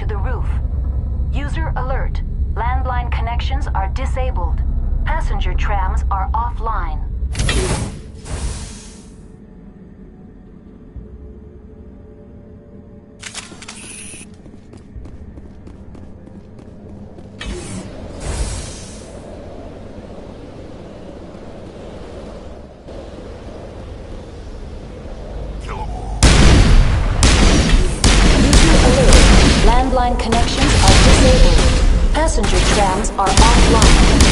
to the roof. User alert. Landline connections are disabled. Passenger trams are offline. Landline connections are disabled. Passenger trams are offline.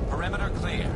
Perimeter clear.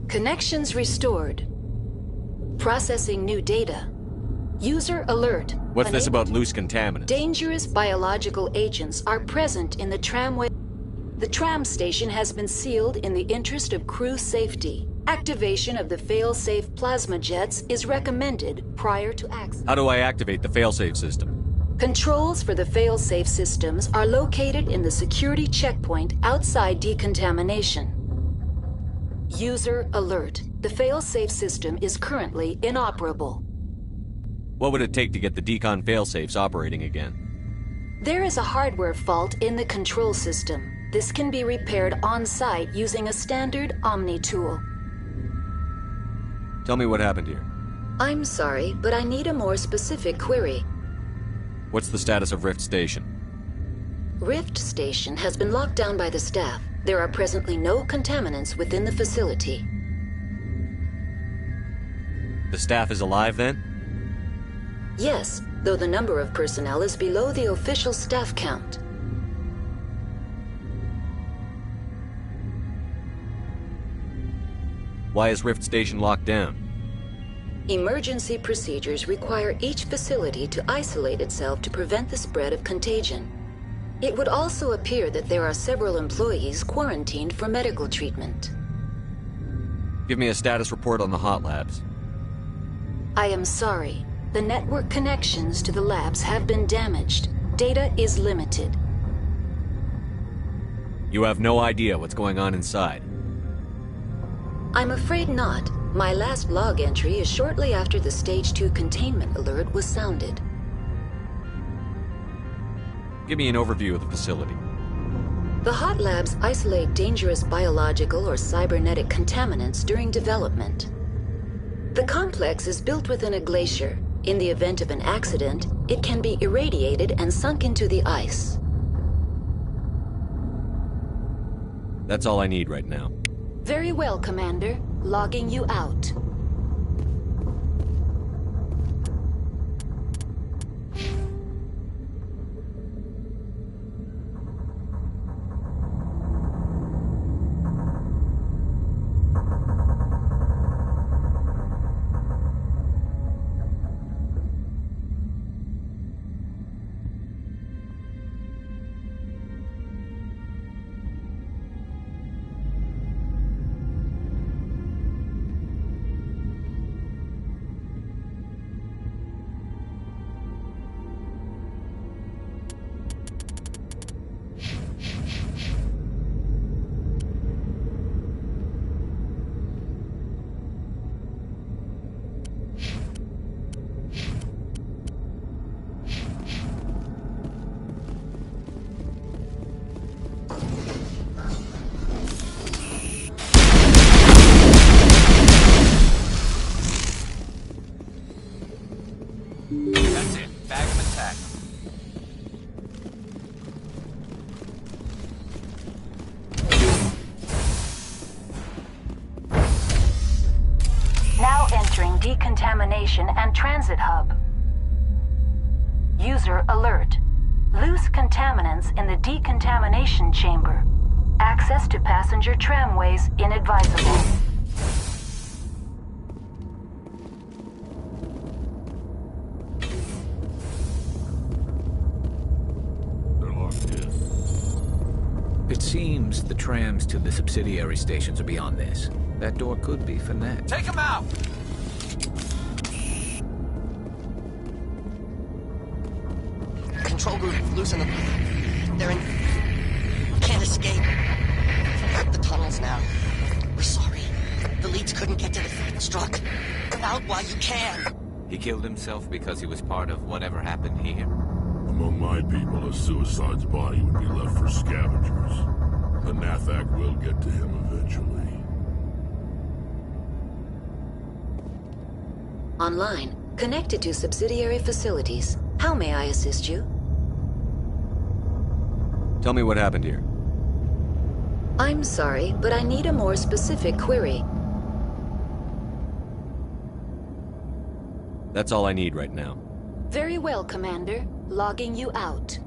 Connections restored. Processing new data. User alert. What's this about loose contaminants? Dangerous biological agents are present in the tramway. The tram station has been sealed in the interest of crew safety. Activation of the fail-safe plasma jets is recommended prior to access. How do I activate the failsafe system? Controls for the fail-safe systems are located in the security checkpoint outside decontamination. User alert. The fail-safe system is currently inoperable. What would it take to get the decon failsafes operating again? There is a hardware fault in the control system. This can be repaired on-site using a standard Omni tool. Tell me what happened here. I'm sorry, but I need a more specific query. What's the status of Rift Station? Rift Station has been locked down by the staff. There are presently no contaminants within the facility. The staff is alive then? Yes, though the number of personnel is below the official staff count. Why is Rift Station locked down? Emergency procedures require each facility to isolate itself to prevent the spread of contagion. It would also appear that there are several employees quarantined for medical treatment. Give me a status report on the hot labs. I am sorry. The network connections to the labs have been damaged. Data is limited. You have no idea what's going on inside. I'm afraid not. My last log entry is shortly after the Stage 2 containment alert was sounded. Give me an overview of the facility. The hot labs isolate dangerous biological or cybernetic contaminants during development. The complex is built within a glacier. In the event of an accident, it can be irradiated and sunk into the ice. That's all I need right now. Very well, Commander. Logging you out. entering decontamination and transit hub. User alert. Loose contaminants in the decontamination chamber. Access to passenger tramways inadvisable. They're locked in. It seems the trams to the subsidiary stations are beyond this. That door could be for net. Take him out! Control group, loosen them. They're in... Can't escape. The tunnels now. We're sorry. The leads couldn't get to the struck. Come out while you can. He killed himself because he was part of whatever happened here? Among my people, a suicide's body would be left for scavengers. The Nathak will get to him eventually. Online, connected to subsidiary facilities. How may I assist you? Tell me what happened here. I'm sorry, but I need a more specific query. That's all I need right now. Very well, Commander. Logging you out.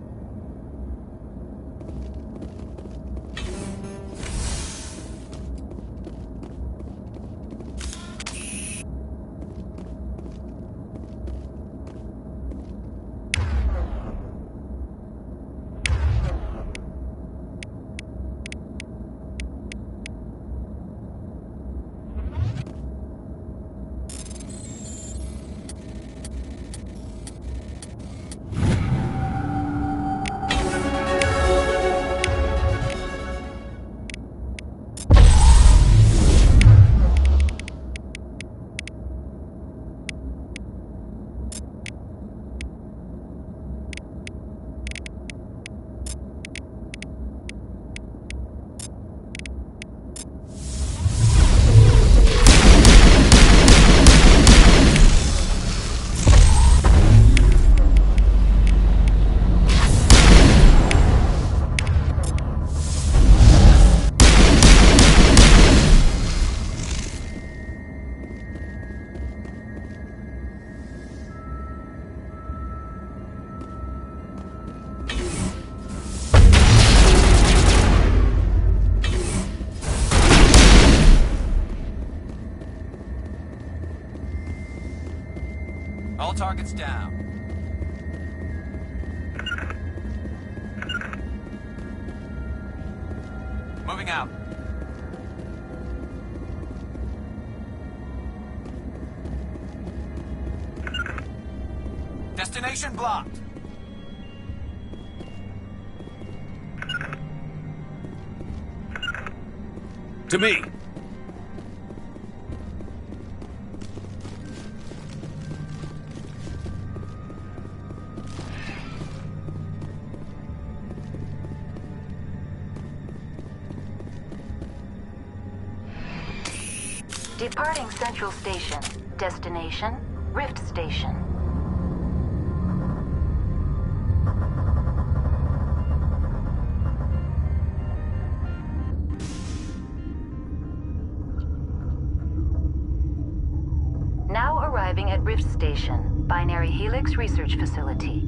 All targets down. Moving out. Destination blocked. To me! Departing Central Station. Destination, Rift Station. Now arriving at Rift Station, Binary Helix Research Facility.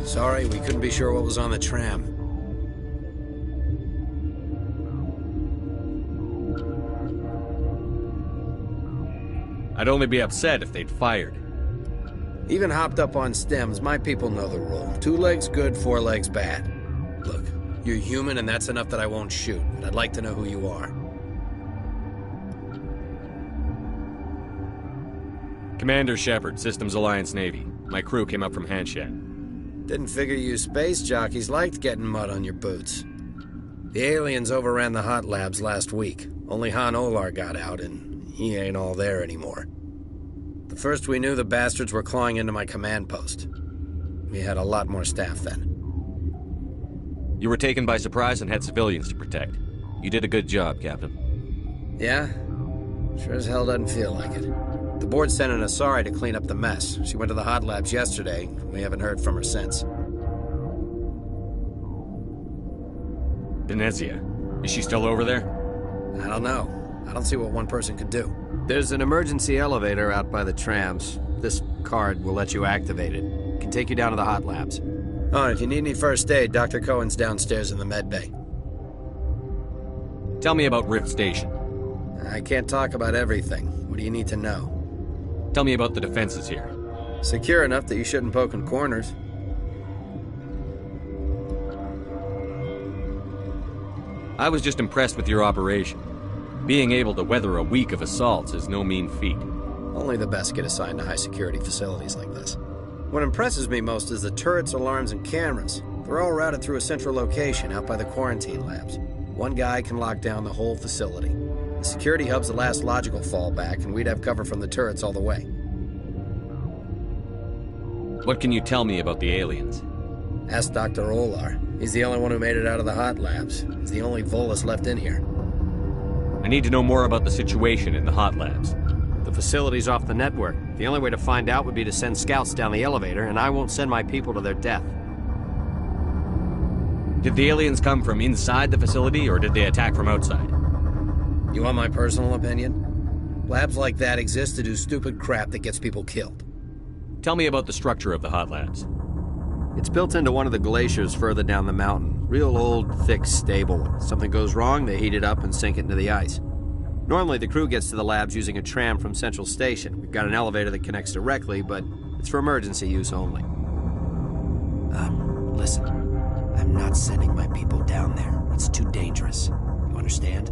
Sorry, we couldn't be sure what was on the tram. I'd only be upset if they'd fired. Even hopped up on stems, my people know the rule. 2 legs good, 4 legs bad. Look, you're human and that's enough that I won't shoot, but I'd like to know who you are. Commander Shepard, Systems Alliance Navy. My crew came up from Hanshat. Didn't figure you space jockeys liked getting mud on your boots. The aliens overran the hot labs last week. Only Han Olar got out, and he ain't all there anymore. The first we knew, the bastards were clawing into my command post. We had a lot more staff then. You were taken by surprise and had civilians to protect. You did a good job, Captain. Yeah? Sure as hell doesn't feel like it. The board sent an Asari to clean up the mess. She went to the hot labs yesterday. We haven't heard from her since. Venezia. Is she still over there? I don't know. I don't see what one person could do. There's an emergency elevator out by the trams. This card will let you activate it. It can take you down to the hot labs. Oh, and if you need any first aid, Dr. Cohen's downstairs in the med bay. Tell me about Rift Station. I can't talk about everything. What do you need to know? Tell me about the defenses here. Secure enough that you shouldn't poke in corners. I was just impressed with your operation. Being able to weather a week of assaults is no mean feat. Only the best get assigned to high-security facilities like this. What impresses me most is the turrets, alarms, and cameras. They're all routed through a central location out by the quarantine labs. One guy can lock down the whole facility. The security hub's the last logical fallback, and we'd have cover from the turrets all the way. What can you tell me about the aliens? Ask Dr. Olar. He's the only one who made it out of the hot labs. He's the only Volus left in here. I need to know more about the situation in the hot labs. The facility's off the network. The only way to find out would be to send scouts down the elevator, and I won't send my people to their death. Did the aliens come from inside the facility, or did they attack from outside? You want my personal opinion? Labs like that exist to do stupid crap that gets people killed. Tell me about the structure of the hot labs. It's built into one of the glaciers further down the mountain. Real old, thick, stable. If something goes wrong, they heat it up and sink it into the ice. Normally, the crew gets to the labs using a tram from Central Station. We've got an elevator that connects directly, but it's for emergency use only. Listen. I'm not sending my people down there. It's too dangerous. You understand?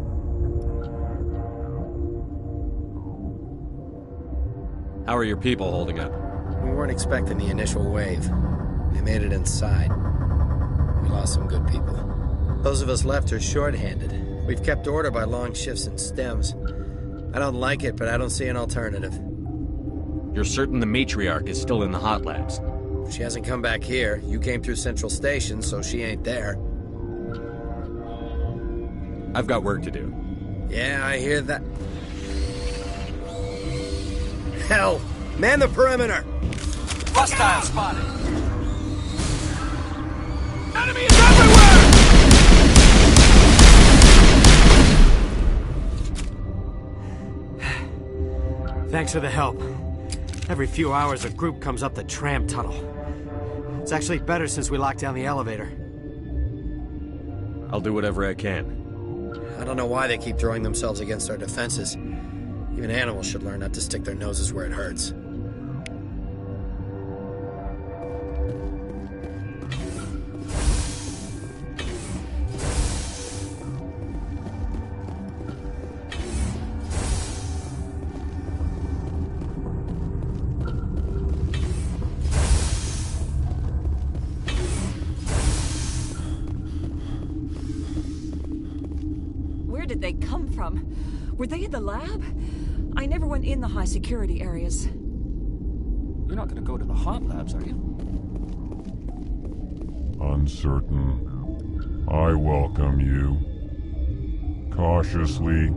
How are your people holding up? We weren't expecting the initial wave. They made it inside. We lost some good people. Those of us left are short-handed. We've kept order by long shifts and stems. I don't like it, but I don't see an alternative. You're certain the matriarch is still in the hot labs? She hasn't come back here. You came through Central Station, so she ain't there. I've got work to do. Yeah, I hear that. Hell! Man the perimeter! Hostile spotted. Enemy is everywhere! Thanks for the help. Every few hours, a group comes up the tram tunnel. It's actually better since we locked down the elevator. I'll do whatever I can. I don't know why they keep throwing themselves against our defenses. Even animals should learn not to stick their noses where it hurts. Where did they come from? Were they in the lab? I never went in the high security areas. You're not gonna go to the hot labs, are you? Uncertain. I welcome you. Cautiously,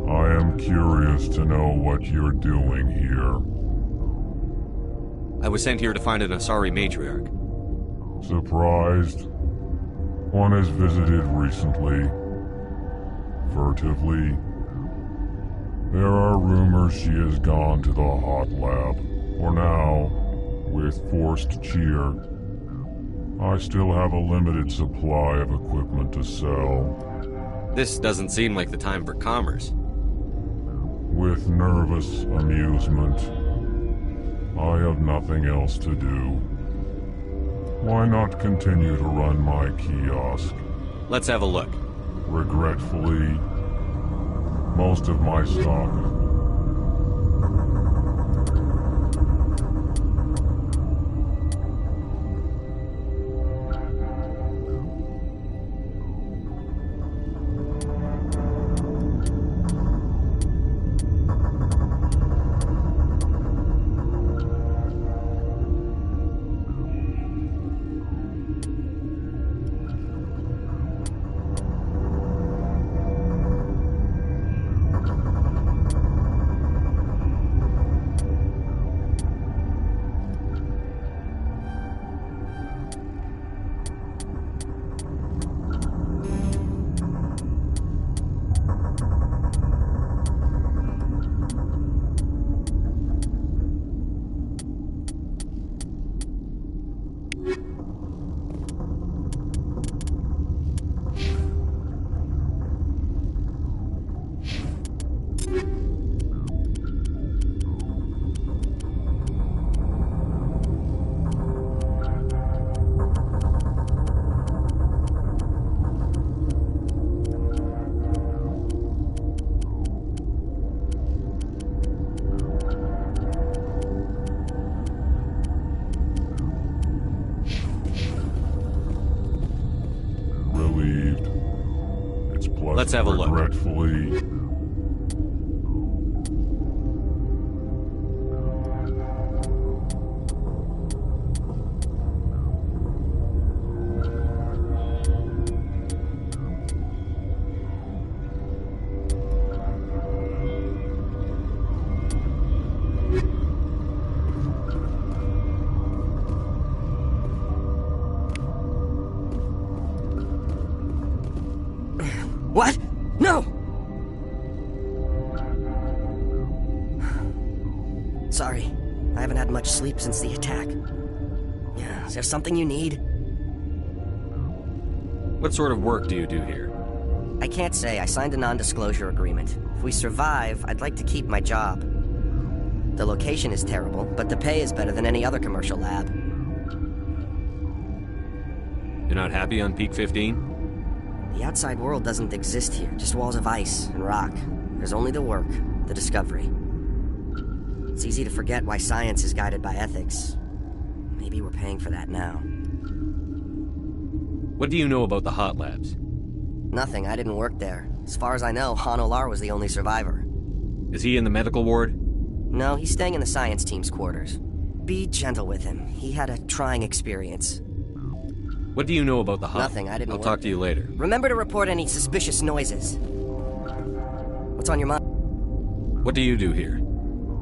I am curious to know what you're doing here. I was sent here to find an Asari matriarch. Surprised? One has visited recently. Furtively. There are rumors she has gone to the hot lab. For now, with forced cheer, I still have a limited supply of equipment to sell. This doesn't seem like the time for commerce. with nervous amusement. I have nothing else to do. Why not continue to run my kiosk? Let's have a look. Regretfully, most of my stock. Let's have a look. Regretfully. What? No! Sorry. I haven't had much sleep since the attack. Is there something you need? What sort of work do you do here? I can't say. I signed a non-disclosure agreement. If we survive, I'd like to keep my job. The location is terrible, but the pay is better than any other commercial lab. You're not happy on Peak 15? The outside world doesn't exist here, just walls of ice and rock. There's only the work, the discovery. It's easy to forget why science is guided by ethics. Maybe we're paying for that now. What do you know about the hot labs? Nothing, I didn't work there. As far as I know, Han Olar was the only survivor. Is he in the medical ward? No, he's staying in the science team's quarters. Be gentle with him. He had a trying experience. What do you know about the hot? Nothing, I didn't I'll work talk to you later. Remember to report any suspicious noises. What's on your mind? What do you do here?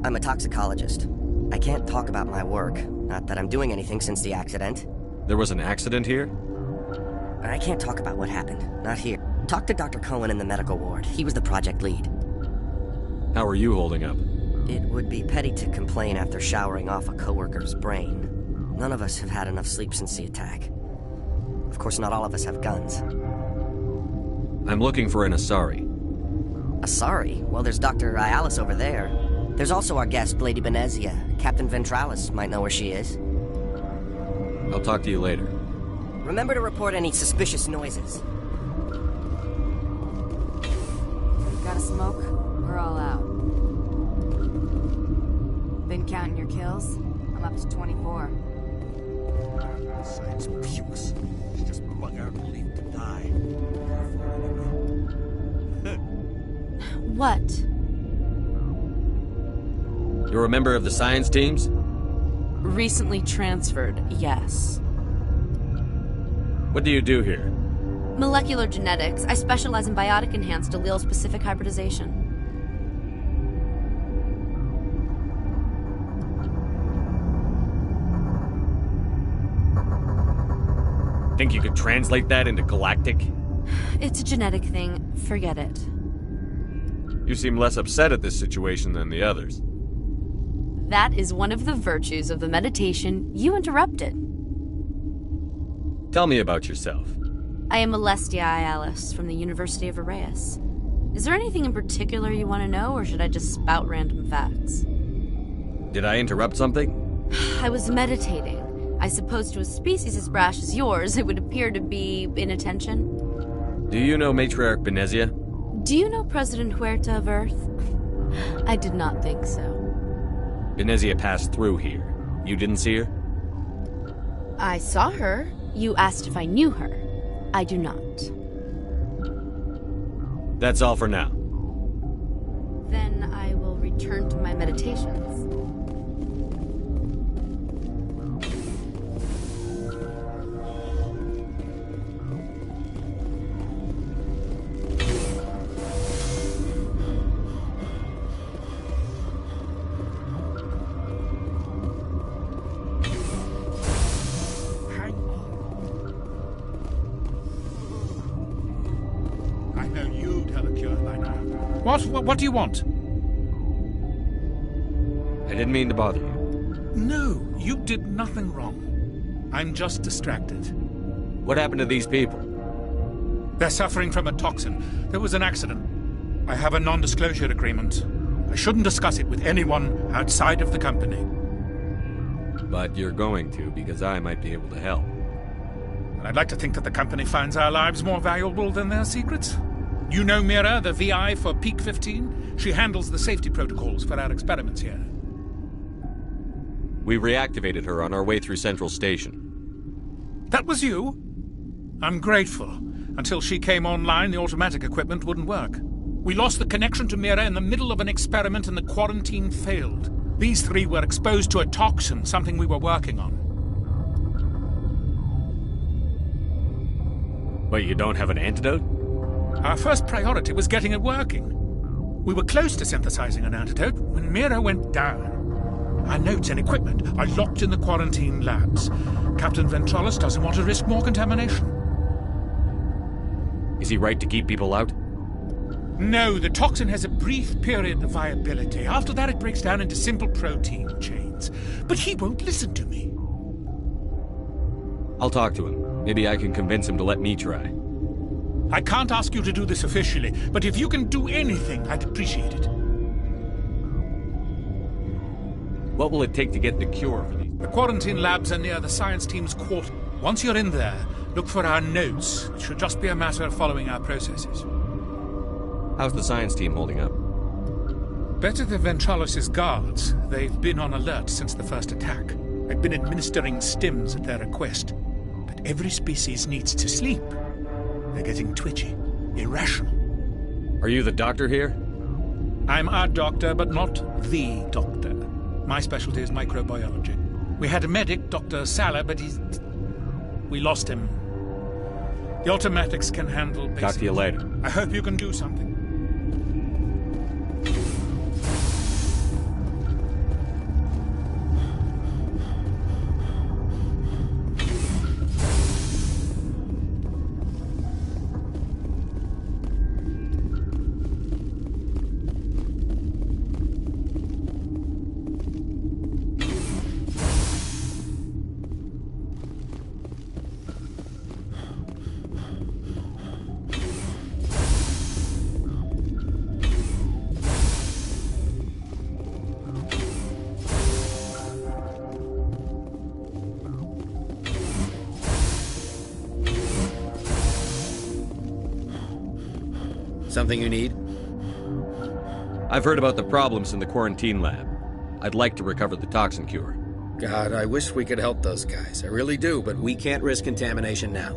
I'm a toxicologist. I can't talk about my work. Not that I'm doing anything since the accident. There was an accident here? I can't talk about what happened. Not here. Talk to Dr. Cohen in the medical ward. He was the project lead. How are you holding up? It would be petty to complain after showering off a coworker's brain. None of us have had enough sleep since the attack. Of course, not all of us have guns. I'm looking for an Asari. Asari? Well, there's Dr. Ayalis over there. There's also our guest, Lady Benezia. Captain Ventralis might know where she is. I'll talk to you later. Remember to report any suspicious noises. Got a smoke? We're all out. Been counting your kills? I'm up to 24. Science pukes. She just bug out and leave to die. What? You're a member of the science teams? Recently transferred, yes. What do you do here? Molecular genetics. I specialize in biotic-enhanced allele-specific hybridization. Think you could translate that into galactic? It's a genetic thing. Forget it. You seem less upset at this situation than the others. That is one of the virtues of the meditation you interrupted. Tell me about yourself. I am Alestia Ayalis from the University of Arraeus. Is there anything in particular you want to know, or should I just spout random facts? Did I interrupt something? I was meditating. I suppose to a species as brash as yours, it would appear to be inattention. Do you know Matriarch Benezia? Do you know President Huerta of Earth? I did not think so. Benezia passed through here. You didn't see her? I saw her. You asked if I knew her. I do not. That's all for now. Then I will return to my meditations. What do you want? I didn't mean to bother you. No, you did nothing wrong. I'm just distracted. What happened to these people? They're suffering from a toxin. There was an accident. I have a non-disclosure agreement. I shouldn't discuss it with anyone outside of the company. But you're going to, because I might be able to help. And I'd like to think that the company finds our lives more valuable than their secrets. You know Mira, the VI for Peak 15? She handles the safety protocols for our experiments here. We reactivated her on our way through Central Station. That was you? I'm grateful. Until she came online, the automatic equipment wouldn't work. We lost the connection to Mira in the middle of an experiment and the quarantine failed. These three were exposed to a toxin, something we were working on. But you don't have an antidote? Our first priority was getting it working. We were close to synthesizing an antidote when Mira went down. Our notes and equipment are locked in the quarantine labs. Captain Ventralis doesn't want to risk more contamination. Is he right to keep people out? No, the toxin has a brief period of viability. After that, it breaks down into simple protein chains. But he won't listen to me. I'll talk to him. Maybe I can convince him to let me try. I can't ask you to do this officially, but if you can do anything, I'd appreciate it. What will it take to get the cure for these? The quarantine labs are near the science team's quarter. Once you're in there, look for our notes. It should just be a matter of following our processes. How's the science team holding up? Better than Ventralis' guards. They've been on alert since the first attack. I've been administering stims at their request. But every species needs to sleep. They're getting twitchy, irrational. Are you the doctor here? I'm our doctor, but not the doctor. My specialty is microbiology. We had a medic, Dr. Sala, but we lost him. The automatics can handle basic. Talk to you later. I hope you can do something. Something you need? I've heard about the problems in the quarantine lab. I'd like to recover the toxin cure. God, I wish we could help those guys. I really do, but we can't risk contamination now.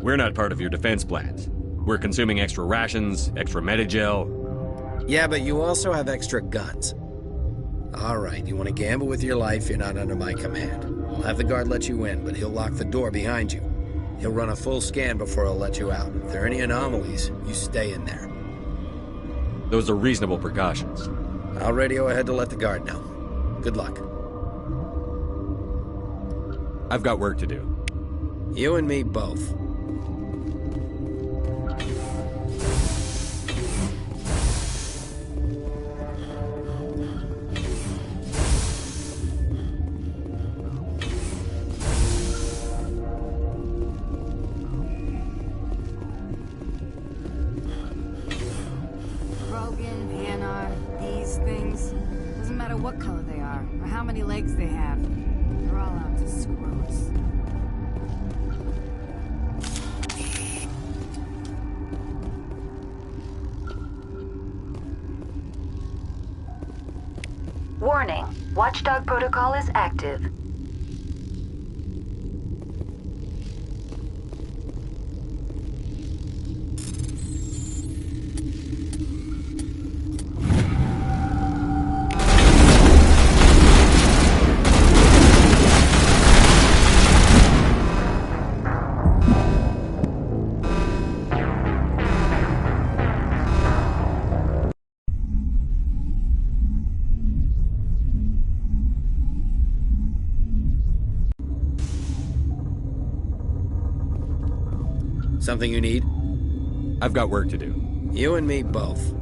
We're not part of your defense plans. We're consuming extra rations, extra Medigel. Yeah, but you also have extra guns. All right, you want to gamble with your life, you're not under my command. I'll have the guard let you in, but he'll lock the door behind you. He'll run a full scan before he'll let you out. If there are any anomalies, you stay in there. Those are reasonable precautions. I'll radio ahead to let the guard know. Good luck. I've got work to do. You and me both. things. Doesn't matter what color they are, or how many legs they have. They're all out to screw us. Warning, Watchdog protocol is active. Something you need? I've got work to do. You and me both.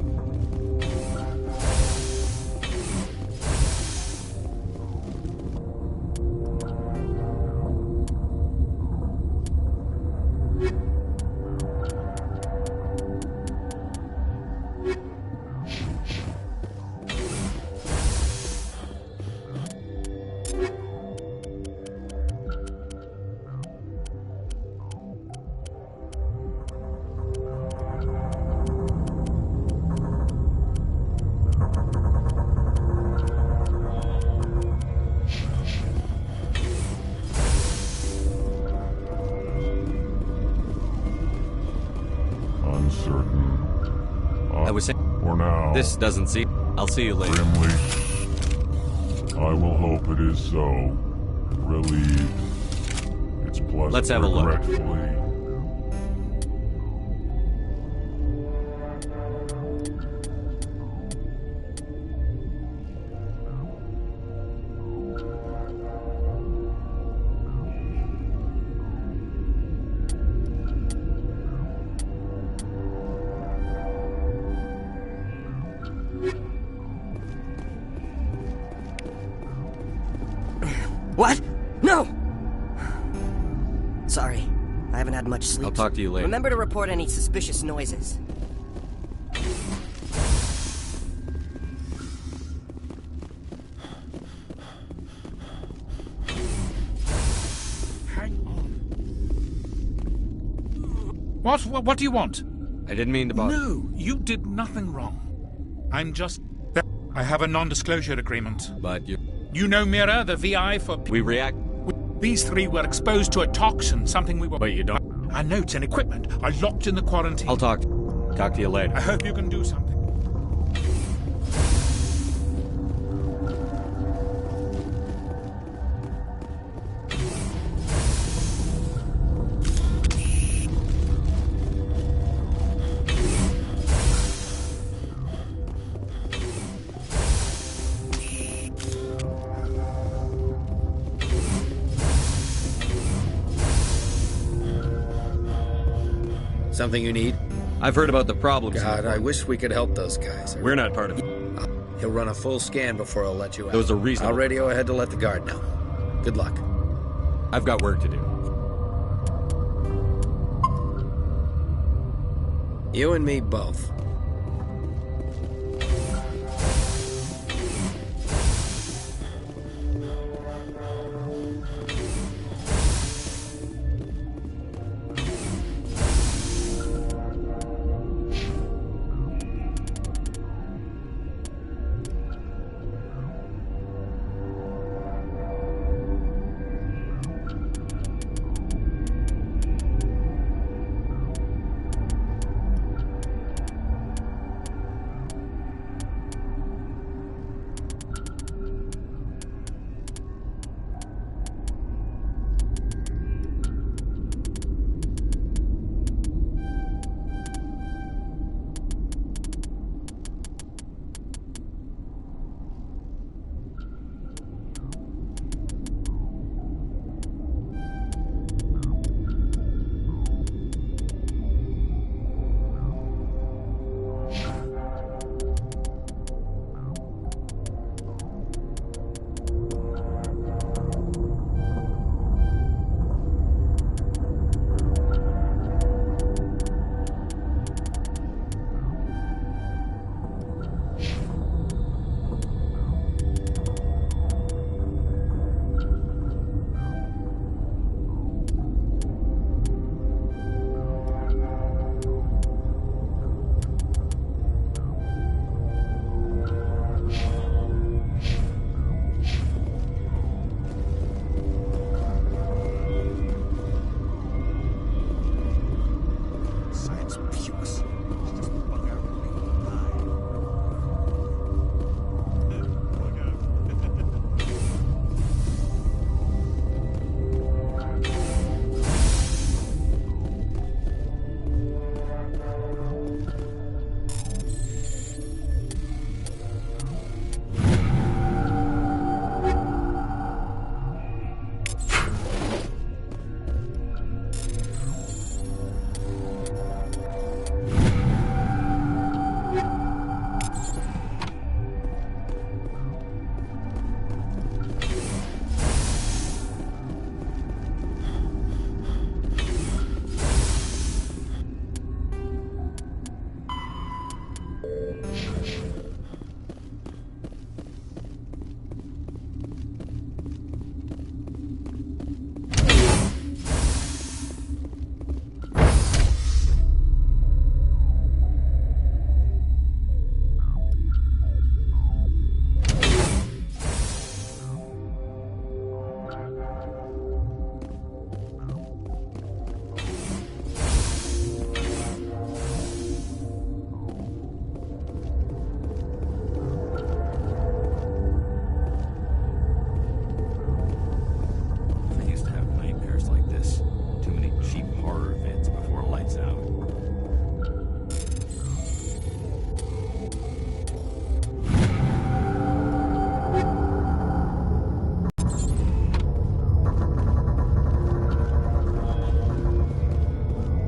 I was saying, for now, this doesn't seem... I'll see you later. Grimly, I will hope it is so. Relieved. It's pleasant. Let's have a look. Regretfully. What? No! Sorry, I haven't had much sleep. I'll talk to you later. Remember to report any suspicious noises. Hang on. What do you want? I didn't mean to bother. No, you did nothing wrong. I'm just... I have a non-disclosure agreement. But you... You know Mira, the VI for... We react... These three were exposed to a toxin, something we were... But you don't... Our notes and equipment are locked in the quarantine. I'll talk to you later. I hope you can do something. Something you need? I've heard about the problems. God, I wish we could help those guys. We're not part of it. He'll run a full scan before I'll let you out. Those are reasonable. I'll radio ahead to let the guard know. Good luck. I've got work to do. You and me both.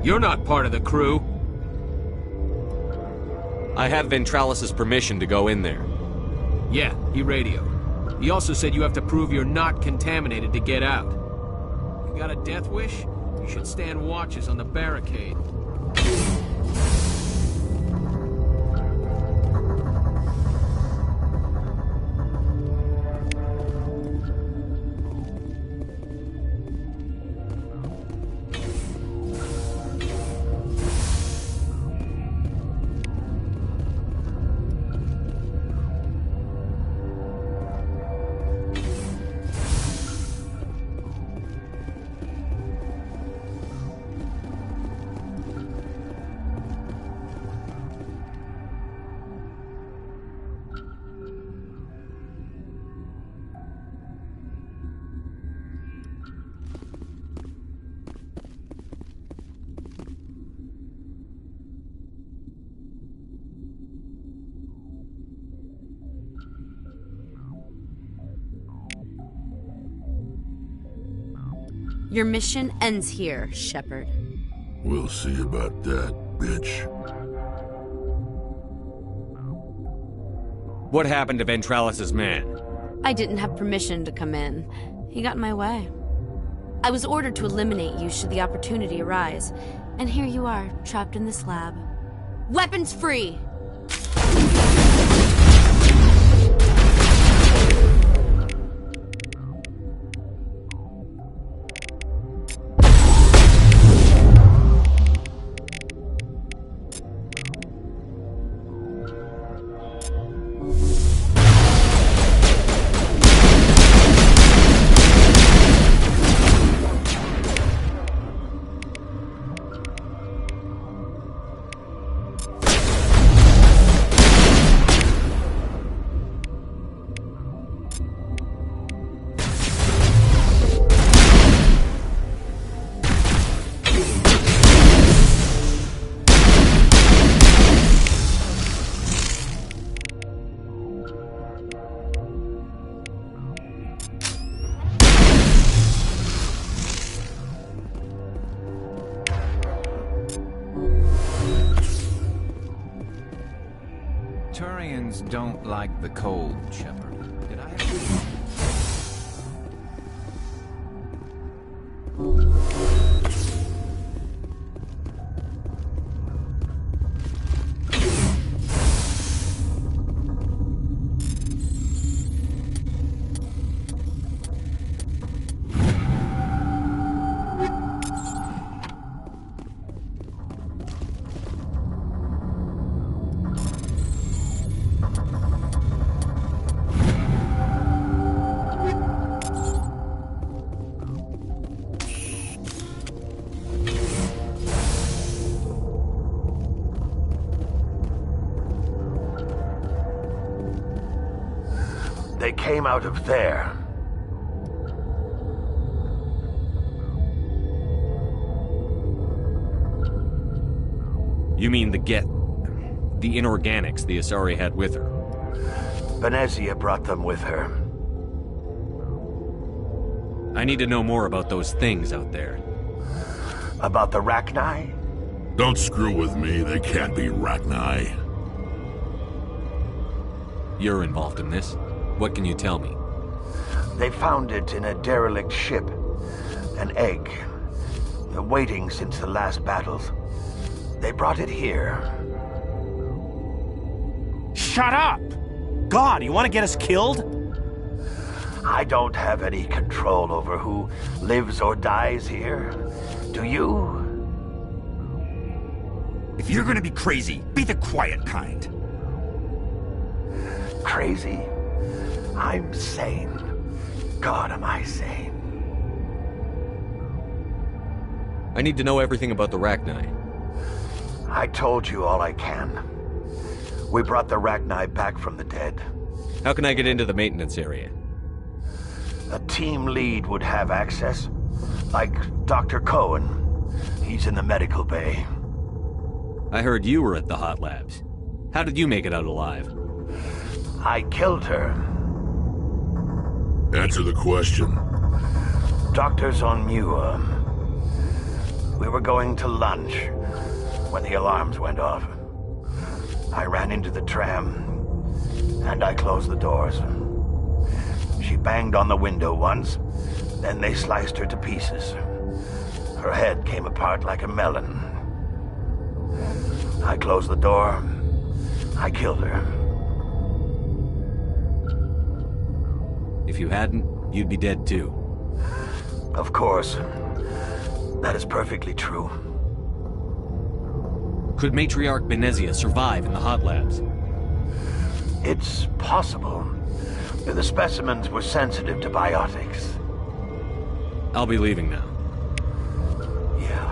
You're not part of the crew. I have Ventralis's permission to go in there. Yeah, he radioed. He also said you have to prove you're not contaminated to get out. You got a death wish? You should stand watches on the barricade. Your mission ends here, Shepard. We'll see about that, bitch. What happened to Ventralis's man? I didn't have permission to come in. He got in my way. I was ordered to eliminate you should the opportunity arise. And here you are, trapped in this lab. Weapons free! Turians don't like the cold, Shepard. Did I have... They came out of there. You mean the inorganics the Asari had with her? Venezia brought them with her. I need to know more about those things out there. About the Rachni? Don't screw with me, they can't be Rachni. You're involved in this. What can you tell me? They found it in a derelict ship. An egg. Waiting since the last battles. They brought it here. Shut up! God, you want to get us killed? I don't have any control over who lives or dies here. Do you? If you're gonna be crazy, be the quiet kind. Crazy? I'm sane. God, am I sane. I need to know everything about the Rachni. I told you all I can. We brought the Rachni back from the dead. How can I get into the maintenance area? A team lead would have access. Like Dr. Cohen. He's in the medical bay. I heard you were at the hot labs. How did you make it out alive? I killed her. Answer the question. Doctors on Muir. We were going to lunch when the alarms went off. I ran into the tram, and I closed the doors. She banged on the window once, then they sliced her to pieces. Her head came apart like a melon. I closed the door. I killed her. If you hadn't, you'd be dead too. Of course. That is perfectly true. Could Matriarch Benezia survive in the hot labs? It's possible. The specimens were sensitive to biotics. I'll be leaving now. Yeah.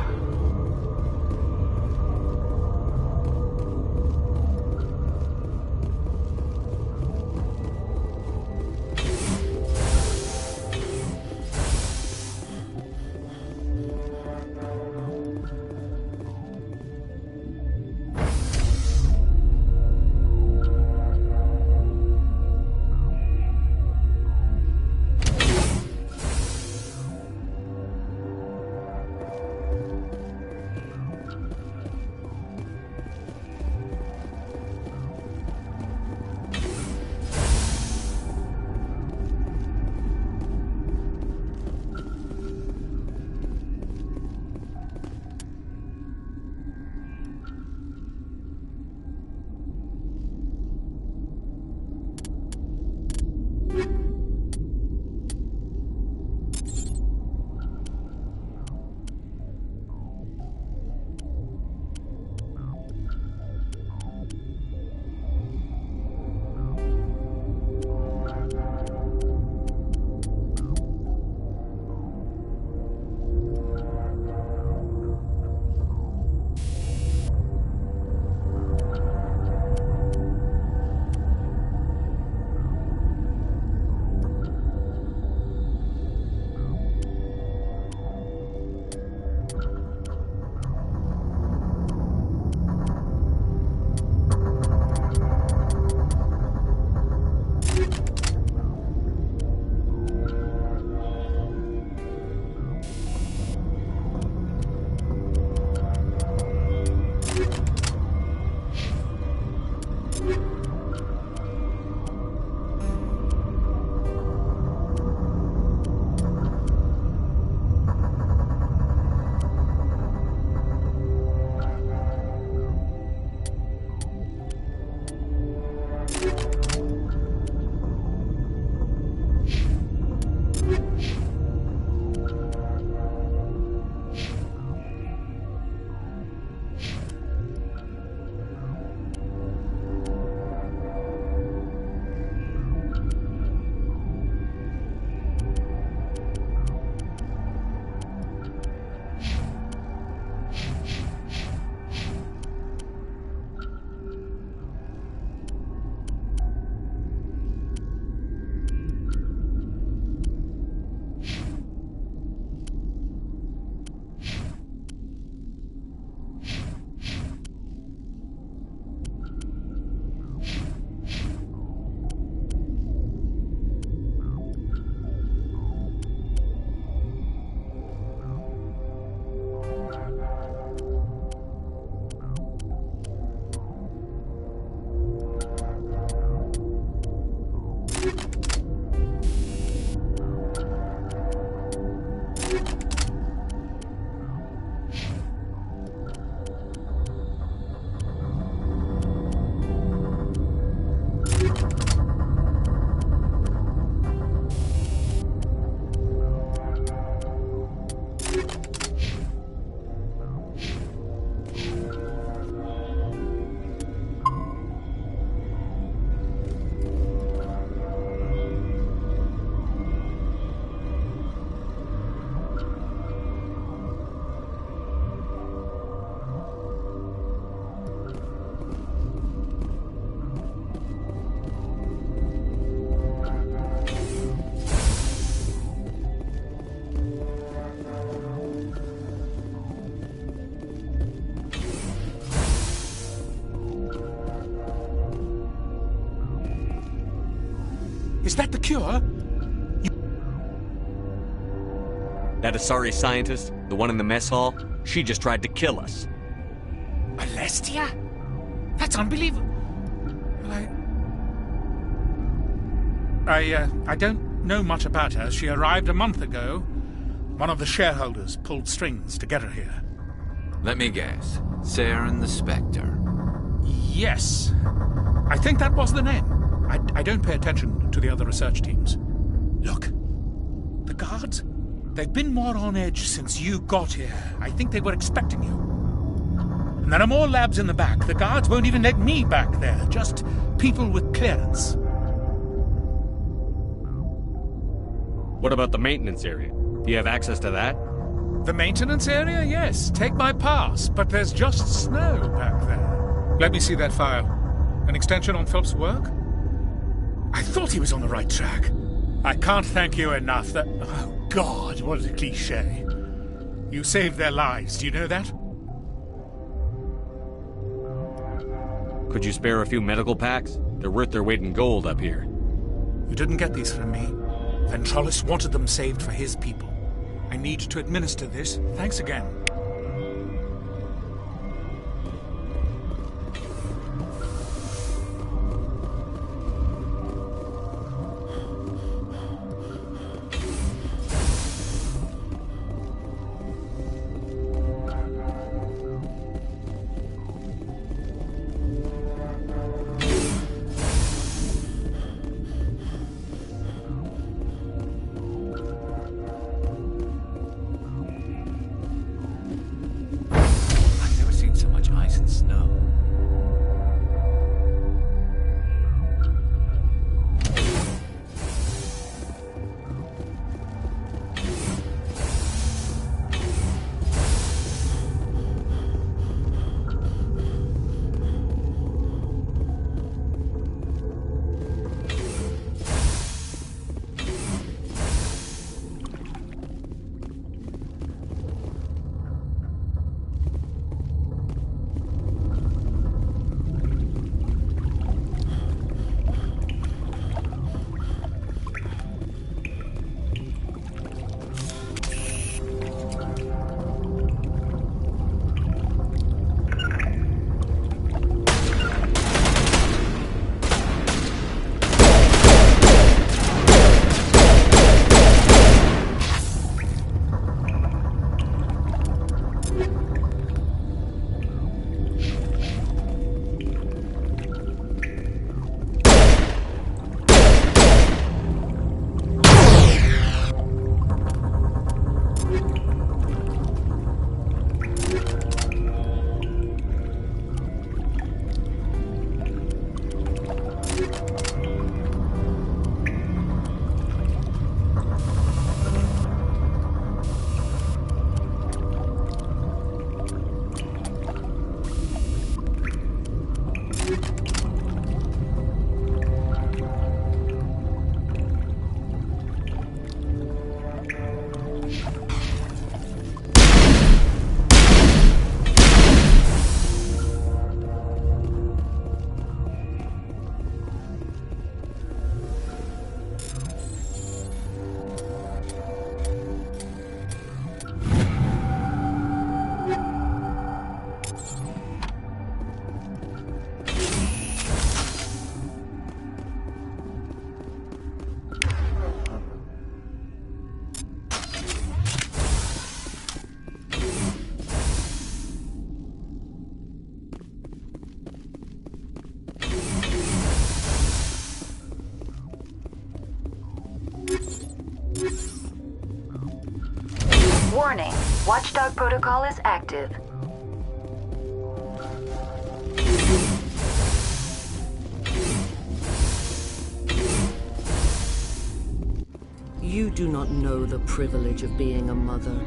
Is that the cure? That Asari scientist, the one in the mess hall, she just tried to kill us. Alestia? That's unbelievable. Well, I don't know much about her. She arrived a month ago. One of the shareholders pulled strings to get her here. Let me guess. Saren the Spectre. Yes. I think that was the name. I don't pay attention to the other research teams. Look. The guards? They've been more on edge since you got here. I think they were expecting you. And there are more labs in the back. The guards won't even let me back there. Just people with clearance. What about the maintenance area? Do you have access to that? The maintenance area? Yes. Take my pass. But there's just snow back there. Let me see that file. An extension on Phelps' work? I thought he was on the right track. I can't thank you enough that... Oh, God, what a cliché. You saved their lives. Do you know that? Could you spare a few medical packs? They're worth their weight in gold up here. You didn't get these from me. Ventralis wanted them saved for his people. I need to administer this. Thanks again. Warning, Watchdog protocol is active. You do not know the privilege of being a mother.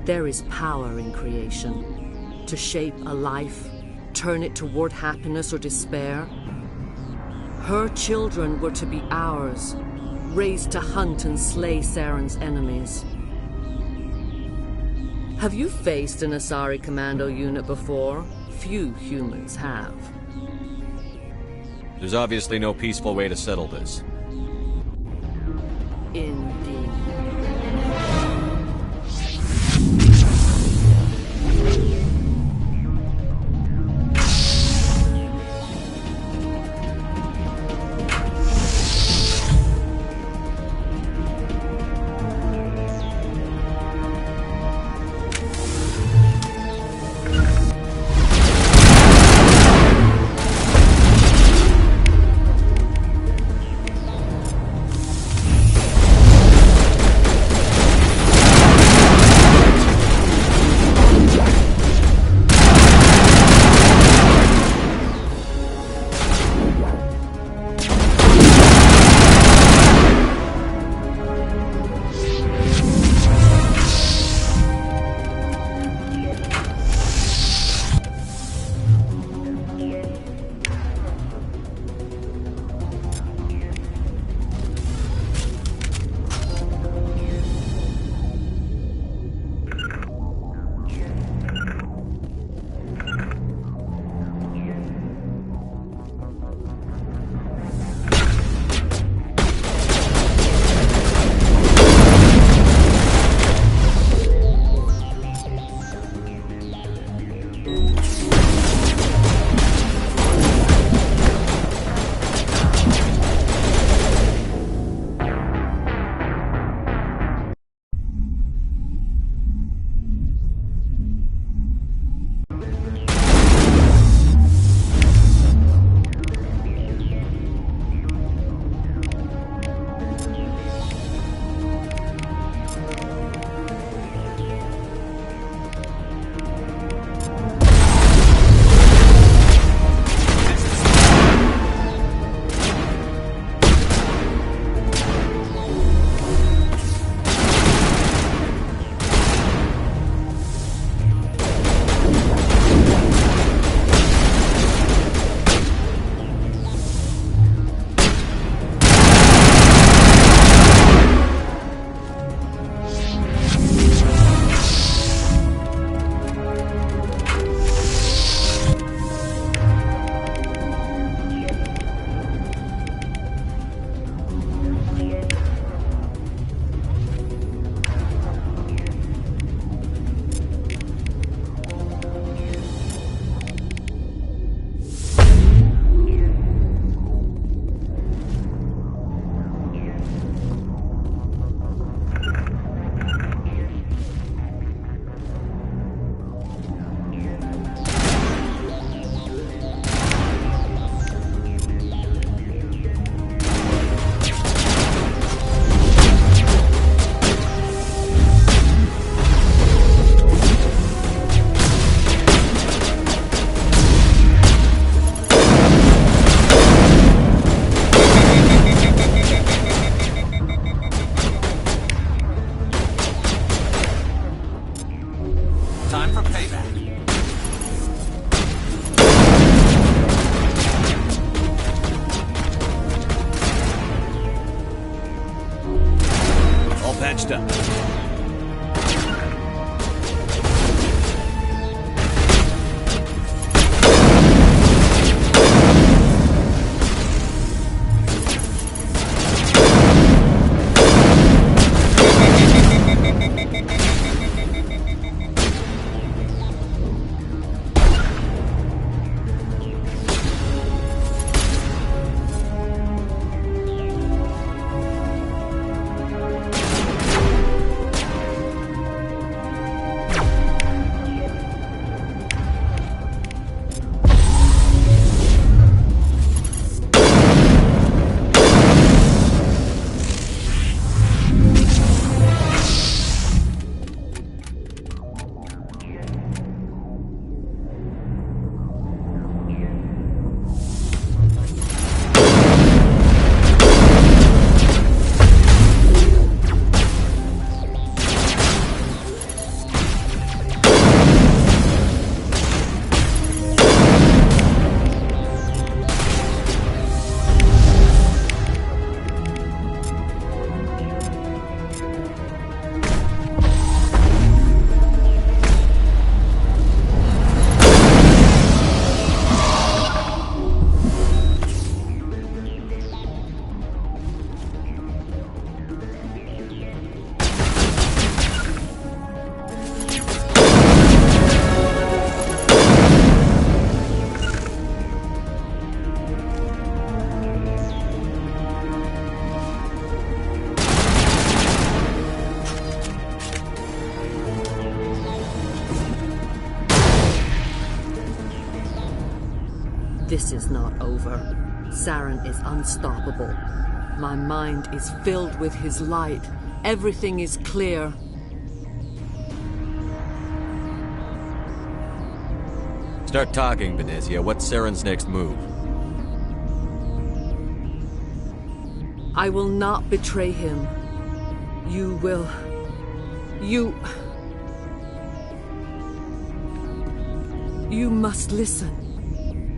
There is power in creation. To shape a life, turn it toward happiness or despair. Her children were to be ours, raised to hunt and slay Saren's enemies. Have you faced an Asari commando unit before? Few humans have. There's obviously no peaceful way to settle this. Indeed. patched up. This is not over. Saren is unstoppable. My mind is filled with his light. Everything is clear. Start talking, Benezia. What's Saren's next move? I will not betray him. You will... You must listen.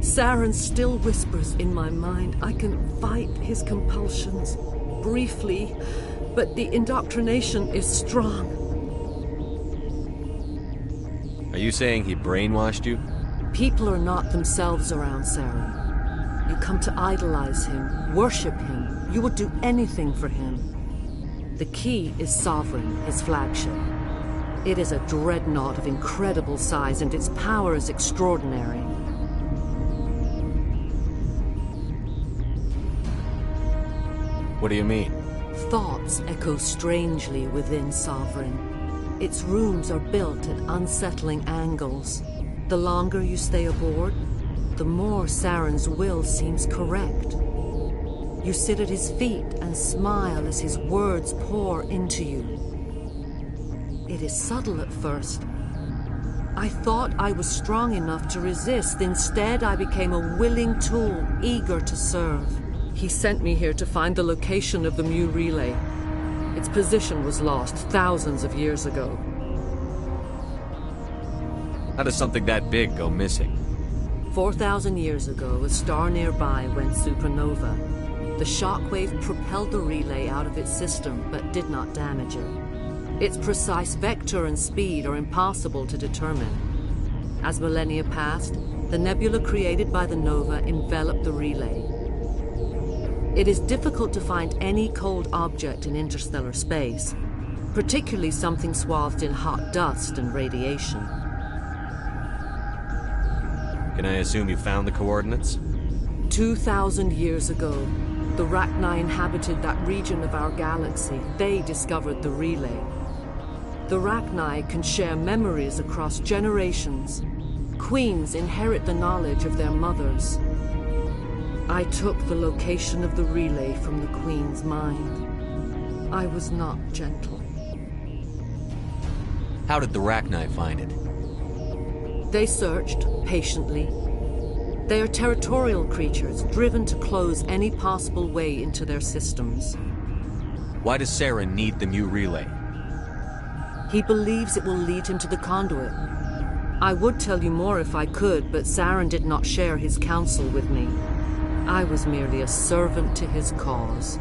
Saren still whispers in my mind. I can fight his compulsions, briefly, but the indoctrination is strong. Are you saying he brainwashed you? People are not themselves around Saren. You come to idolize him, worship him. You would do anything for him. The key is Sovereign, his flagship. It is a dreadnought of incredible size, and its power is extraordinary. What do you mean? Thoughts echo strangely within Sovereign. Its rooms are built at unsettling angles. The longer you stay aboard, the more Saren's will seems correct. You sit at his feet and smile as his words pour into you. It is subtle at first. I thought I was strong enough to resist. Instead, I became a willing tool, eager to serve. He sent me here to find the location of the Mu relay. Its position was lost thousands of years ago. How does something that big go missing? 4,000 years ago, a star nearby went supernova. The shockwave propelled the relay out of its system, but did not damage it. Its precise vector and speed are impossible to determine. As millennia passed, the nebula created by the nova enveloped the relay. It is difficult to find any cold object in interstellar space, particularly something swathed in hot dust and radiation. Can I assume you found the coordinates? 2,000 years ago, the Rachni inhabited that region of our galaxy. They discovered the relay. The Rachni can share memories across generations. Queens inherit the knowledge of their mothers. I took the location of the relay from the Queen's mind. I was not gentle. How did the Rachni find it? They searched patiently. They are territorial creatures, driven to close any possible way into their systems. Why does Saren need the Mu relay? He believes it will lead him to the conduit. I would tell you more if I could, but Saren did not share his counsel with me. I was merely a servant to his cause.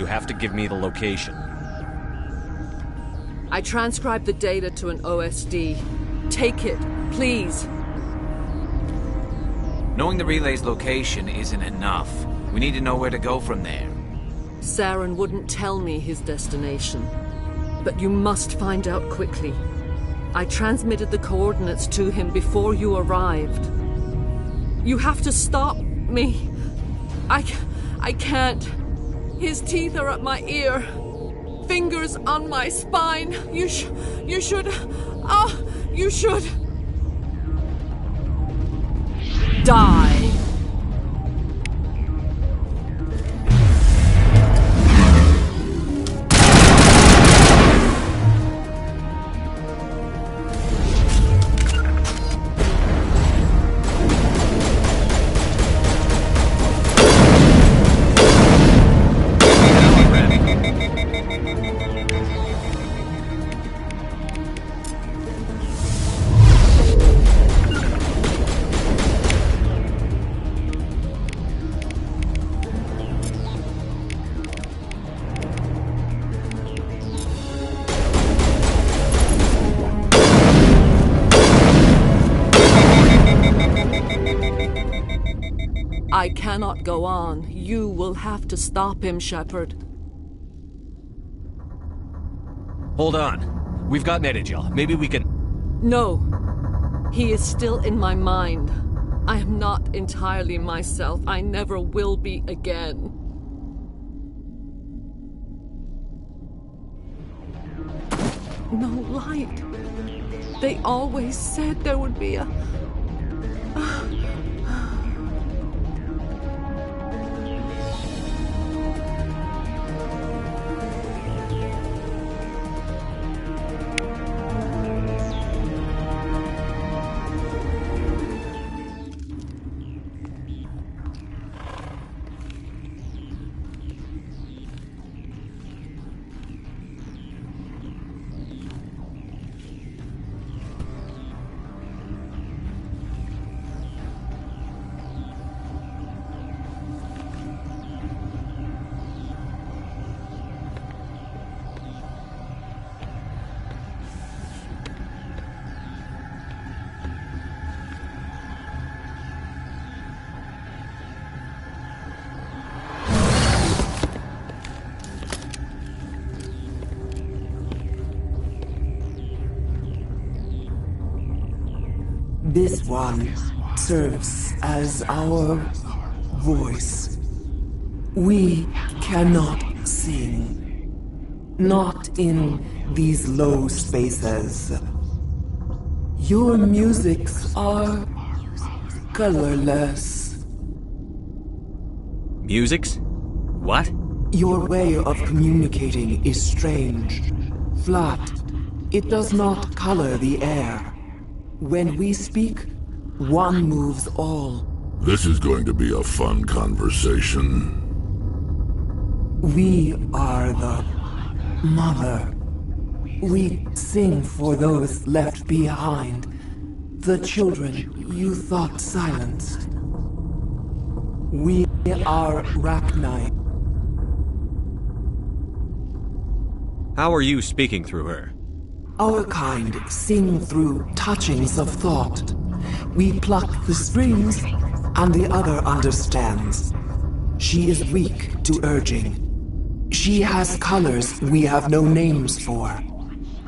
You have to give me the location. I transcribed the data to an OSD. Take it, please. Knowing the relay's location isn't enough. We need to know where to go from there. Saren wouldn't tell me his destination. But you must find out quickly. I transmitted the coordinates to him before you arrived. You have to stop me. I can't. His teeth are at my ear. Fingers on my spine. You should... you should... die. I cannot go on. You will have to stop him, Shepard. Hold on. We've got Medigel. Maybe we can... No. He is still in my mind. I am not entirely myself. I never will be again. No light. They always said there would be a... This one serves as our voice. We cannot sing. Not in these low spaces. Your musics are colorless. Musics? What? Your way of communicating is strange. Flat. It does not color the air. When we speak, one moves all. This is going to be a fun conversation. We are the mother. We sing for those left behind. The children you thought silenced. We are Rachni. How are you speaking through her? Our kind sing through touchings of thought. We pluck the strings, and the other understands. She is weak to urging. She has colors we have no names for.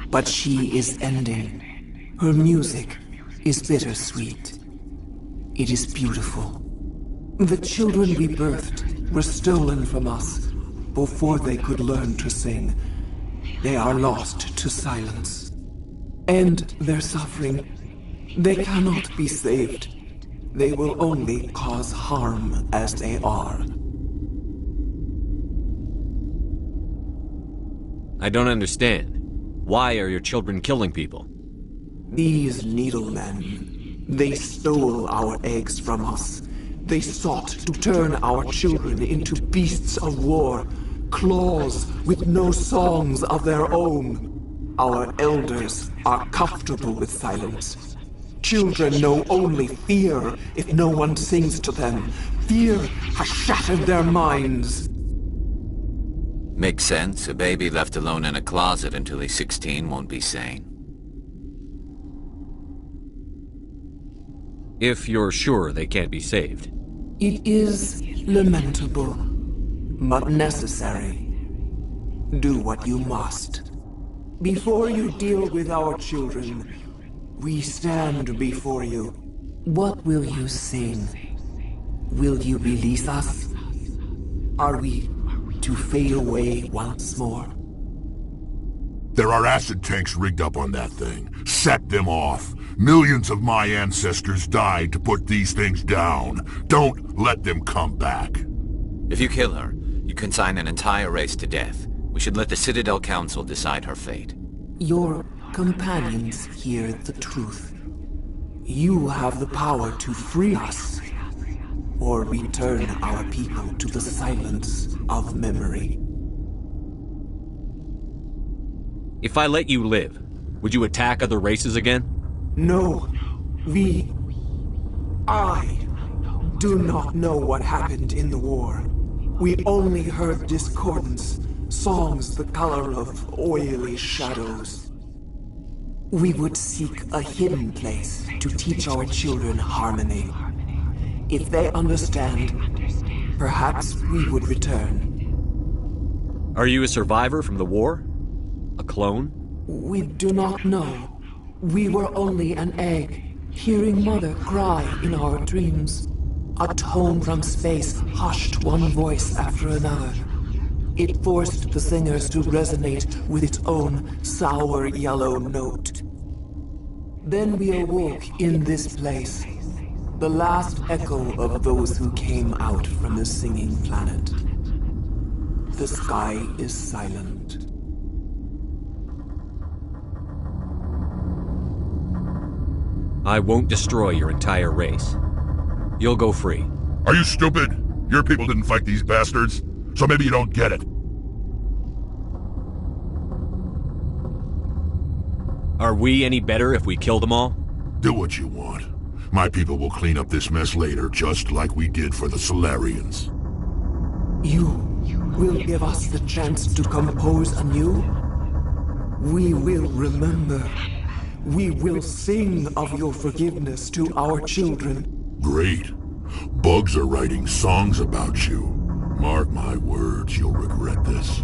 But she is ending. Her music is bittersweet. It is beautiful. The children we birthed were stolen from us before they could learn to sing. They are lost to silence. And their suffering, they cannot be saved. They will only cause harm as they are. I don't understand. Why are your children killing people? These needlemen, they stole our eggs from us. They sought to turn our children into beasts of war, claws with no songs of their own. Our elders are comfortable with silence. Children know only fear if no one sings to them. Fear has shattered their minds. Makes sense. A baby left alone in a closet until he's 16 won't be sane. If you're sure they can't be saved. It is lamentable, but necessary. Do what you must. Before you deal with our children, we stand before you. What will you sing? Will you release us? Are we to fade away once more? There are acid tanks rigged up on that thing. Set them off. Millions of my ancestors died to put these things down. Don't let them come back. If you kill her, you consign an entire race to death. We should let the Citadel Council decide her fate. Your companions hear the truth. You have the power to free us, or return our people to the silence of memory. If I let you live, would you attack other races again? No, I do not know what happened in the war. We only heard discordance, songs the color of oily shadows. We would seek a hidden place to teach our children harmony. If they understand, perhaps we would return. Are you a survivor from the war? A clone? We do not know. We were only an egg, hearing Mother cry in our dreams. A tone from space hushed one voice after another. It forced the singers to resonate with its own sour yellow note. Then we awoke in this place, the last echo of those who came out from the singing planet. The sky is silent. I won't destroy your entire race. You'll go free. Are you stupid? Your people didn't fight these bastards, so maybe you don't get it. Are we any better if we kill them all? Do what you want. My people will clean up this mess later, just like we did for the Solarians. You will give us the chance to compose anew? We will remember. We will sing of your forgiveness to our children. Great. Bugs are writing songs about you. Mark my words, you'll regret this.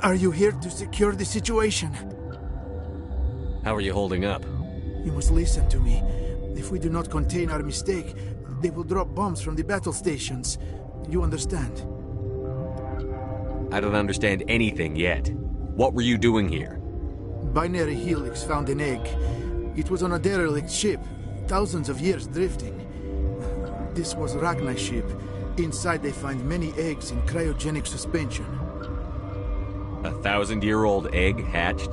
Are you here to secure the situation? How are you holding up? You must listen to me. If we do not contain our mistake, they will drop bombs from the battle stations. You understand? I don't understand anything yet. What were you doing here? Binary Helix found an egg. It was on a derelict ship, thousands of years drifting. This was Rachni's ship. Inside they find many eggs in cryogenic suspension. A 1,000-year-old egg hatched?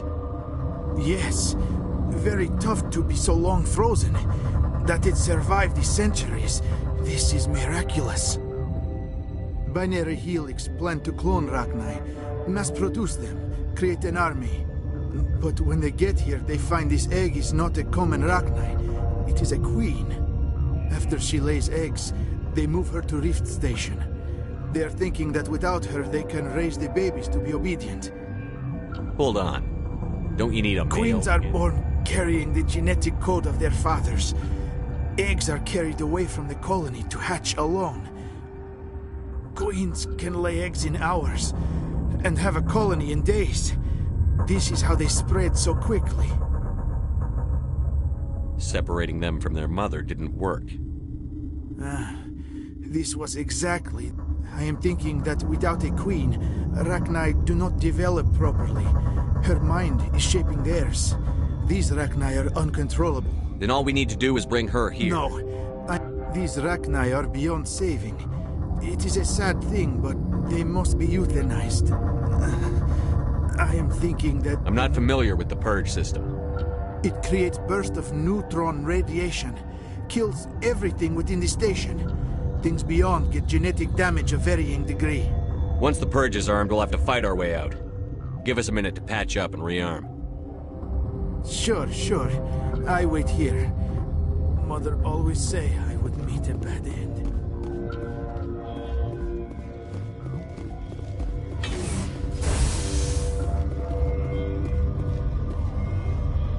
Yes. Very tough to be so long frozen. That it survived the centuries. This is miraculous. Binary Helix planned to clone Rachni, mass-produce them, create an army. But when they get here, they find this egg is not a common Rachni. It is a queen. After she lays eggs, they move her to Rift Station. They are thinking that without her, they can raise the babies to be obedient. Hold on. Don't you need a male? Queens are born carrying the genetic code of their fathers. Eggs are carried away from the colony to hatch alone. Queens can lay eggs in hours and have a colony in days. This is how they spread so quickly. Separating them from their mother didn't work. This was exactly... I am thinking that without a queen, Rachni do not develop properly. Her mind is shaping theirs. These Rachni are uncontrollable. Then all we need to do is bring her here. No. These Rachni are beyond saving. It is a sad thing, but they must be euthanized. I am thinking that... I'm not familiar with the purge system. It creates bursts of neutron radiation. Kills everything within the station. Things beyond get genetic damage of varying degree. Once the purge is armed, we'll have to fight our way out. Give us a minute to patch up and rearm. Sure. I wait here. Mother always say I would meet a bad end.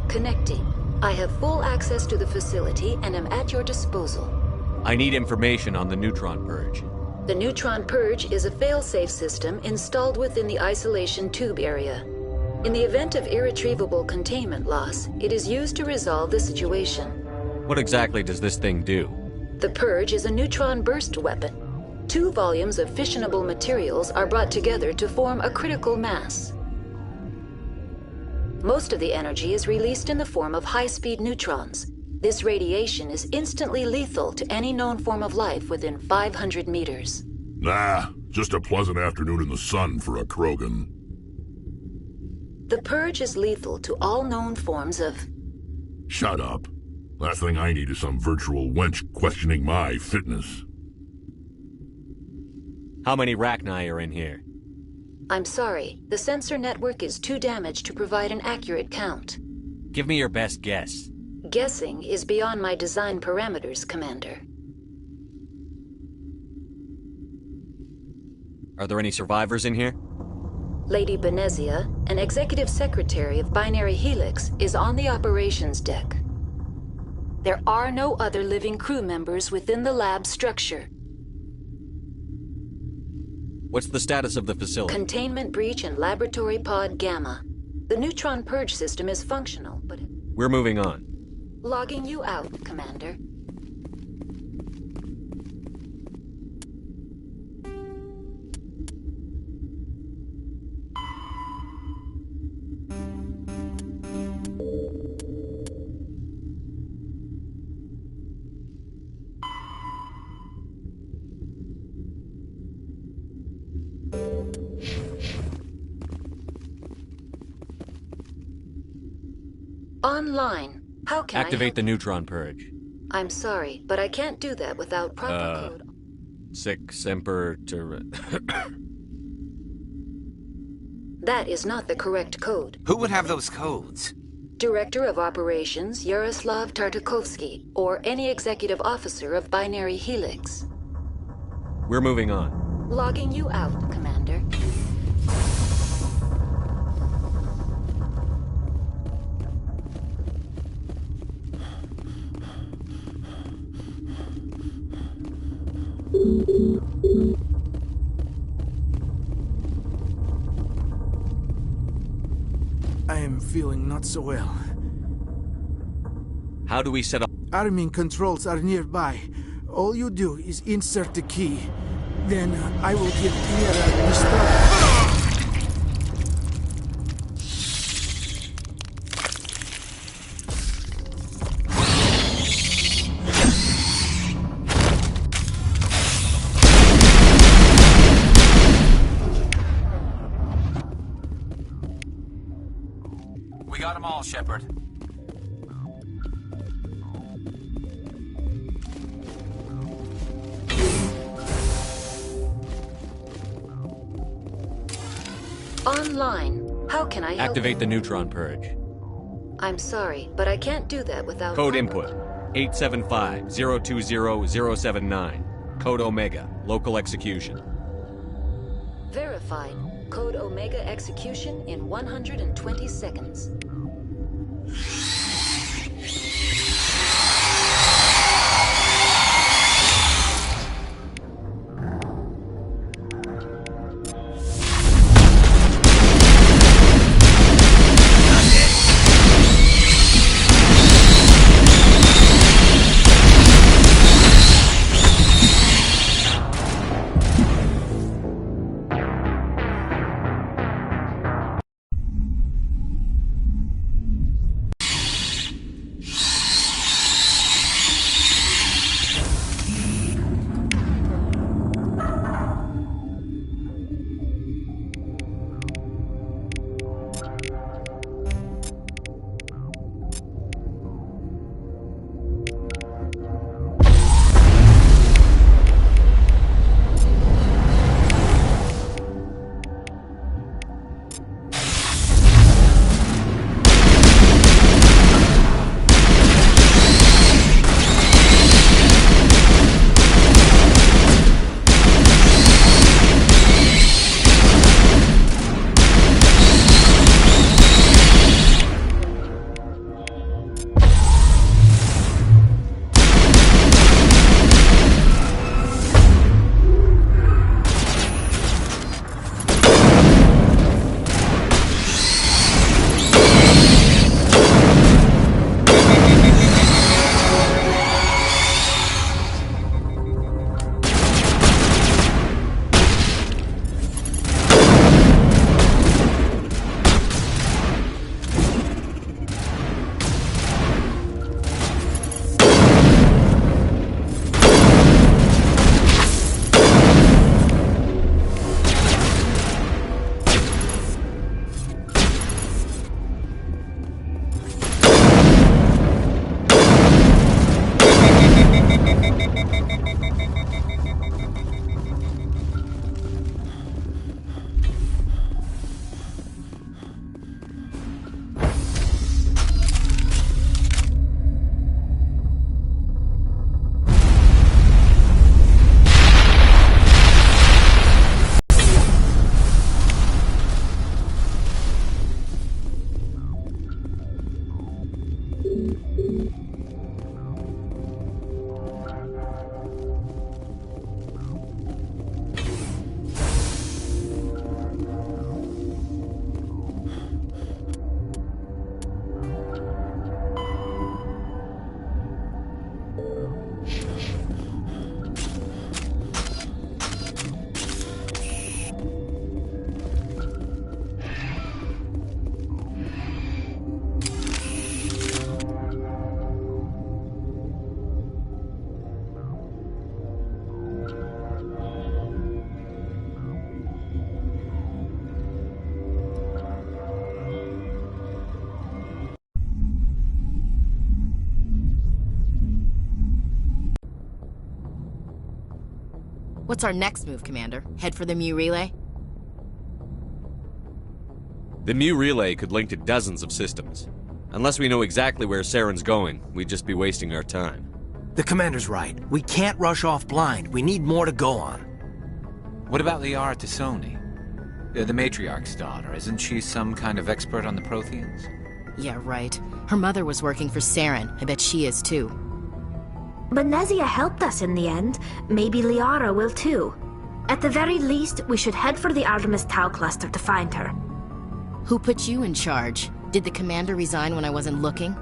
Connecting. I have full access to the facility and am at your disposal. I need information on the neutron purge. The neutron purge is a fail-safe system installed within the isolation tube area. In the event of irretrievable containment loss, it is used to resolve the situation. What exactly does this thing do? The purge is a neutron burst weapon. 2 volumes of fissionable materials are brought together to form a critical mass. Most of the energy is released in the form of high-speed neutrons. This radiation is instantly lethal to any known form of life within 500 meters. Nah, just a pleasant afternoon in the sun for a Krogan. The purge is lethal to all known forms of... Shut up. Last thing I need is some virtual wench questioning my fitness. How many Rachni are in here? I'm sorry, the sensor network is too damaged to provide an accurate count. Give me your best guess. Guessing is beyond my design parameters, Commander. Are there any survivors in here? Lady Benezia, an executive secretary of Binary Helix, is on the operations deck. There are no other living crew members within the lab structure. What's the status of the facility? Containment breach in Laboratory Pod Gamma. The neutron purge system is functional, but... We're moving on. Logging you out, Commander. Online. How can Activate the neutron purge. I'm sorry, but I can't do that without proper code. Sic Semper That is not the correct code. Who would have those codes? Director of Operations Yaroslav Tartakovsky, or any executive officer of Binary Helix. We're moving on. Logging you out, Commander. feeling not so well. How do we set up? Arming controls are nearby. All you do is insert the key. Then I will give Mira the start. We got them all, Shepard. Online. How can I help? Activate the neutron purge. I'm sorry, but I can't do that without... Code input. 875-020-079. Code Omega. Local execution. Verified. Code Omega execution in 120 seconds. What's our next move, Commander? Head for the Mu Relay? The Mu Relay could link to dozens of systems. Unless we know exactly where Saren's going, we'd just be wasting our time. The Commander's right. We can't rush off blind. We need more to go on. What about Liara Tassoni? The Matriarch's daughter. Isn't she some kind of expert on the Protheans? Yeah, right. Her mother was working for Saren. I bet she is too. But Nezia helped us in the end. Maybe Liara will too. At the very least, we should head for the Artemis Tau cluster to find her. Who put you in charge? Did the commander resign when I wasn't looking?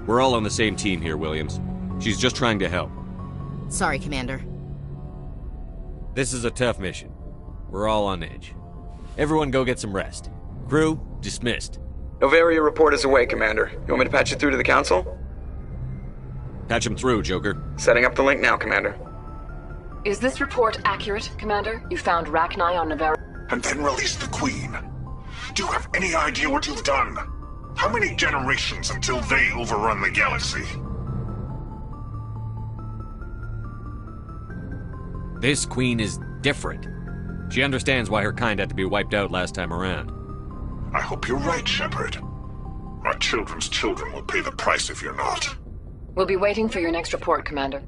We're all on the same team here, Williams. She's just trying to help. Sorry, Commander. This is a tough mission. We're all on edge. Everyone go get some rest. Crew, dismissed. Novaria report is away, Commander. You want me to patch it through to the Council? Patch him through, Joker. Setting up the link now, Commander. Is this report accurate, Commander? You found Rachni on Novaria? And then released the Queen. Do you have any idea what you've done? How many generations until they overrun the galaxy? This Queen is different. She understands why her kind had to be wiped out last time around. I hope you're right, Shepard. Our children's children will pay the price if you're not. We'll be waiting for your next report, Commander.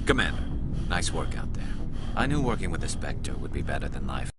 Commander, nice work out there. I knew working with the Spectre would be better than life.